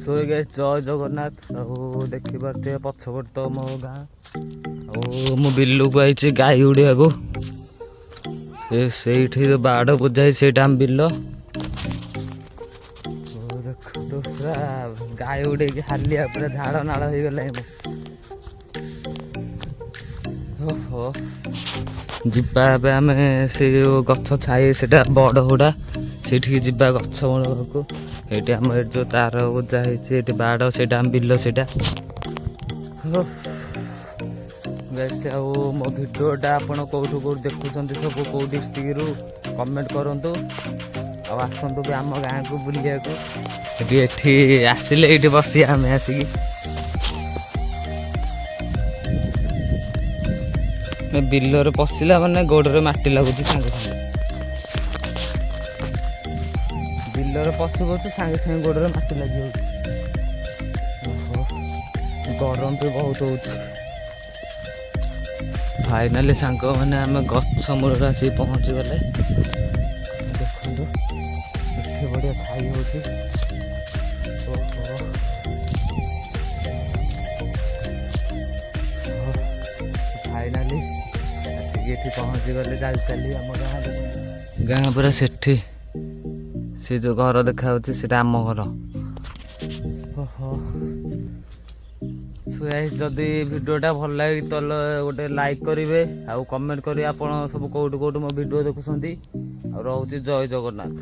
So guys जय जगन्नाथ ଆଉ ଦେଖିପାରୁଥିବେ ପଛପଟ ତ ମୋ ଗାଁ ଆଉ ମୁଁ ବିଲକୁ ଆଇଛି ଗାଈ ଉଡ଼ିବାକୁ ସେଇଠି ବାଡ଼ ବୁଝାଇ ସେଇଟା ଆମ ବିଲ ଦେଖନ୍ତୁ ପୁରା ଗାଈ ଉଡ଼େଇକି ହାଲିଆ ପୁରା ଝାଳ ନାଳ ହେଇଗଲାଣି ଓହୋ ଯିବା ଏବେ ଆମେ ସେ ଗଛ ଛାଇ ସେଇଟା ବଡ଼ ହୁଡ଼ା ସେଇଠିକି ଯିବା ଗଛ ମୂଳକୁ ଏଇଠି ଆମର ଏଠି ଯେଉଁ ତାର ବୁଝା ହେଇଛି ଏଠି ବାଡ଼ ସେଇଟା ଆମ ବିଲ ସେଇଟା ଆଉ ମୋ ଭିଡ଼ିଓଟା ଆପଣ କେଉଁଠୁ ଦେଖୁଛନ୍ତି ସବୁ କେଉଁ ଡିଷ୍ଟ୍ରିକ୍ଟରୁ କମେଣ୍ଟ କରନ୍ତୁ ଆଉ ଆସନ୍ତୁ ବି ଆମ ଗାଁକୁ ବୁଲିବାକୁ ଏଠି ଆସିଲେ ଏଇଠି ବସିବା ଆମେ ଆସିକି ବିଲରେ ପଶିଲା ମାନେ ଗୋଡ଼ରେ ମାଟି ଲାଗୁଛି ସାଙ୍ଗେ ସାଙ୍ଗେ ବିଲରେ ପଶୁ ପଶୁ ସାଙ୍ଗେ ସାଙ୍ଗେ ଗୋଡ଼ରେ ମାଟି ଲାଗିଯାଉଛି ଓହୋ ଗରମ ବି ବହୁତ ହେଉଛି ଫାଇନାଲି ସାଙ୍ଗମାନେ ଆମେ ଗଛ ମୂଳରେ ଆସିକି ପହଞ୍ଚିଗଲେ ଦେଖନ୍ତୁ ଏଠି ବଢ଼ିଆ ଛାଇ ହେଉଛି ଫାଇନାଲି ଆସିକି ଏଠି ପହଞ୍ଚିଗଲେ ଚାଲି ଚାଲି ଆମ ଗାଁ ପୁରା ସେଠି ସେ ଯେଉଁ ଘର ଦେଖାଯାଉଛି ସେଇଟା ଆମ ଘର ଓହୋ ଯଦି ଭିଡ଼ିଓଟା ଭଲ ଲାଗେ ତାହେଲେ ଗୋଟେ ଲାଇକ୍ କରିବେ ଆଉ କମେଣ୍ଟ କରିବେ ଆପଣ ସବୁ କେଉଁଠୁ ମୋ ଭିଡ଼ିଓ ଦେଖୁଛନ୍ତି ଆଉ ରହୁଛି ଜୟ ଜଗନ୍ନାଥ।